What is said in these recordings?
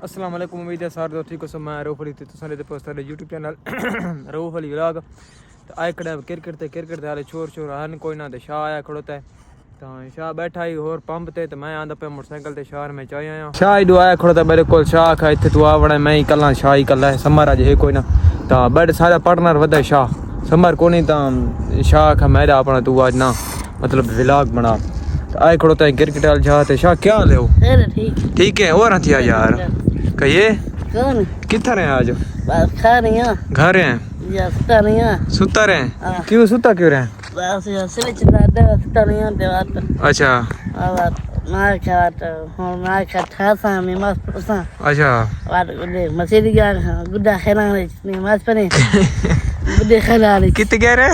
अस्सलाम वालेकुम। उम्मीद है सारे दोस्त ठीक हो। मैं रऊफ अली तो सारे post YouTube channel Rauf Ali vlog तो आए खड़ा क्रिकेट हाले शोर हन कोई ना। तो शाह आया खड़ोता है तो शाह बैठा ही होर पंप ते तो मैं आंदा पे मोटरसाइकिल ते शहर में चाह आया। शाह ही आया खड़ोता मेरे को शाह खा इतने तू आ बड़ा मैं ही कल शाह ही कल है समर अज है कोई ना। तो बैठ सारा पार्टनर वधा शाह समर को नहीं तो शाह खा मेरा अपना तू आज ना मतलब व्लॉग बना। तो आए खड़ोता है क्रिकेट वाल शाह ते शाह क्या ले हो ठीक है और हथिया यार कहिए किधर रहे आज घर हैं सुता रहे क्यों सुता क्यों रहे अच्छा कितने कह रहे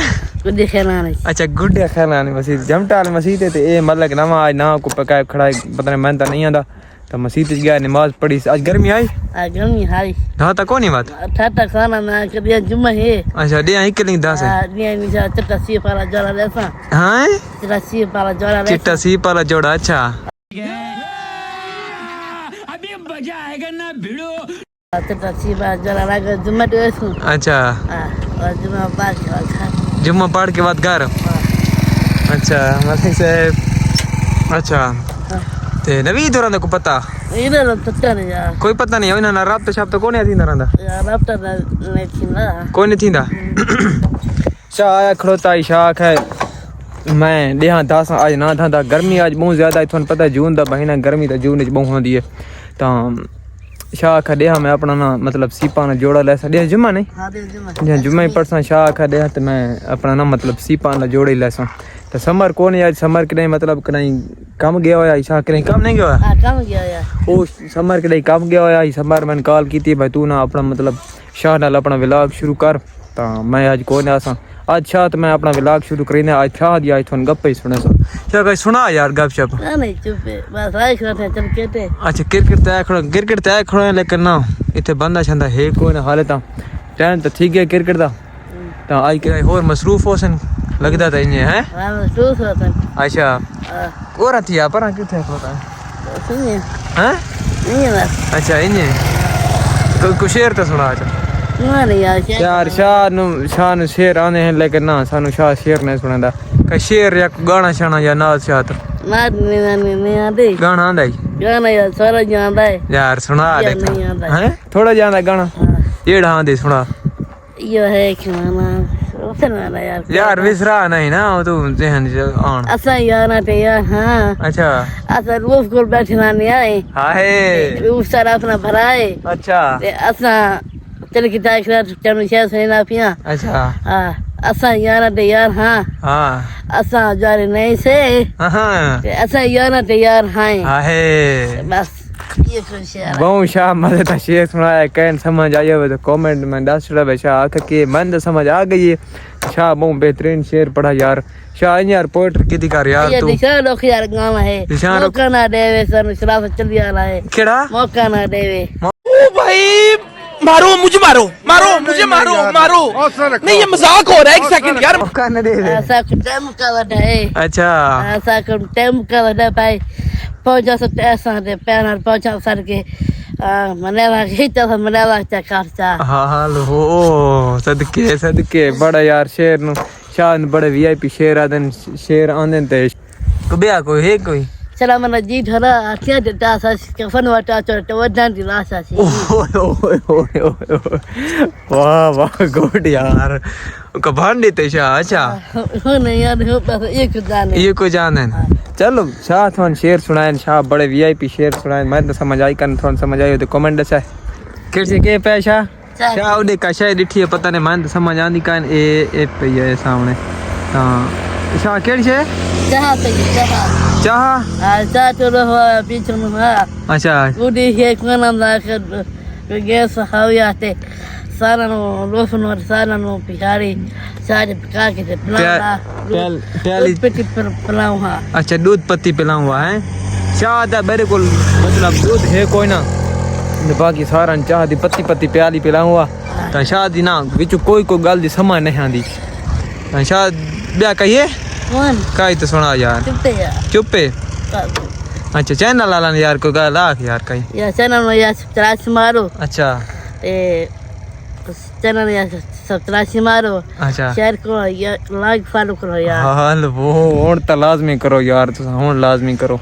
अच्छा गुड्डे खाना मसीद जमटाल मसीद है ये मतलब नवा आज ना को पकाए खड़ा पता नहीं मैं तो नहीं आता तो मसीद गया नमाज पढ़ी। आज गर्मी आई हाँ तो कौन बात खाना ना करिया जुम्मा है अच्छा दे आई के 10 है चिट्टा सीप वाला जोड़ा लेसा हां चिट्टा सीप वाला जोड़ा अच्छा अभी मजा आएगा ना भिड़ो चिट्टा सीप वाला जोड़ा लगा जुम्मा दे अच्छा और जुम्मा पढ़ के बाद घर अच्छा मसी से अच्छा ते नवी दौरान को पता इधर पता नहीं यार कोई पता नहीं है ना रात शाम तो कौन थी ना यार रात नहीं थी ना कोई नहीं थींदा शाह आया खड़ोता ही शाख है मैं देहा दास आज ना था गर्मी आज बहुत ज्यादा है थोन पता है जून दा महीना गर्मी तो जून बहुत होंदी है तो शाह खा देहा मैं अपना ना मतलब सीपा ना जोड़ा ले सा जुम्मा नहीं हां जुम्मा ही परसा शाह खा देहा तो मैं अपना ना मतलब सीपा ना जोड़े ले सा तो समर कौन यार समर के नहीं मतलब कहीं कम गया होया शाह कहीं कम नहीं गया हां कम गया यार ओ समर के नहीं कम गया होया समर मैंने कॉल की थी भाई तू ना अपना मतलब शाह नाल अपना व्लॉग शुरू कर तो मैं आज कौन आसा आज शाह तो मैं अपना व्लॉग शुरू करीने आज शाह दी आज थोन गप्पे सुने सा क्या कहीं सुना यार गपशप नहीं चुप बस आई खड़े चल केते अच्छा क्रिकेट तय खड़ो है लेकिन ना इतने बंदा छंदा है कोई ना हाले टाइम तो ठीक है क्रिकेट दा तो आज के और मसरूफ हो सन लगदा था इन्हें है मसरूफ होता अच्छा और थी यहाँ पर किथे होता सुनिए हैं नहीं बस अच्छा इन्हें तो कुछ शेर तो सुना अच्छा नहीं यार शाह नु शेर आने हैं लेकिन ना सानू शाह शेर नहीं सुनादा का शेर या गाना शाना या नाच शाह तो नहीं आते गाना आंदा ही गाना यार सारा जानदा है यार सुना दे नहीं आंदा हैं थोड़ा जानदा गाना एड़ा आंदे सुना यो है खाना सुना यार विसरा नहीं ना तू जहन आन असा यार ते यार हां अच्छा असा रूफ को बैठना नहीं आए हाय रूफ सारा अपना भराए अच्छा असा चल की ताकरा चनु शेर से ना पिया अच्छा हां असा यार ते यार हां असा जारे नहीं से हां असा यार ते यार हाय बस ये कुछ यार बहुत शाह मजे था शेर सुनाया कैन समझ आया हो तो कमेंट में दस रहा शाह आख के मन समझ आ गई है शाह बहुत बेहतरीन शेर पढ़ा यार शाह यार पोएट्री की दिखा यार तू ये लोग यार गाना है मौका ना देवे सर शराब चल रहा है केड़ा मौका ना देवे ओ भाई मारो मुझे मारो नहीं ये मजाक हो रहा है एक सेकंड यार मौका न दे ऐसा टाइम का वडा है अच्छा ऐसा टाइम का वडा भाई पहुंचा सकते ऐसा दे पैनल पहुंचा सर के मनेवा खींचा था मनेवा खर्चा हां हो सदके बड़ा यार शेर नु शाह बड़े वीआईपी शेर आदन शेर आंदे ते कबिया कोई है कोई चला मन जी धरा क्या देता सा कफन वाटा तो वदान दी लासा सी वाह गुड यार कभांडी ते शाह अच्छा हो नहीं यार हो बस एक को जाने चलो शाह थोन शेर सुनाए शाह बड़े वीआईपी शेर सुनाए मैं तो समझ आई कन थोन समझ आई तो कमेंट से कैसे के पैसा शाह उडे का शायद डिठी है पता नहीं मैं तो समझ आंदी कान ए पे है सामने हां शाह केड़ी छे चाह चाह तो रहो पीछे में अच्छा उडी है कोना ना के गैस हावियाते सारा नो लोसनो सारा नो पिहाड़ी सारे पका के पिलाऊं पत्ती पिलाऊं हां अच्छा दूध पत्ती पिलाऊं हुआ है चाह दा मेरे को मतलब दूध है कोई ना बाकी सारा चाह दी पत्ती प्याली पिलाऊं हुआ तो शाह दी ना विच कोई गल दी समझ नहीं आंदी शाह ब्याह कहिए कौन काई तो सुना यार चुप है चुप है अच्छा चैनल वाला ने यार कोई गल आख यार कहीं या चैनल में या सब्सक्राइब मारो अच्छा ते चैनल या सब्सक्राइब मारो अच्छा शेयर करो या लाइक फॉलो करो यार हाल वो हुन तो लाजमी करो यार तुम हुन लाजमी करो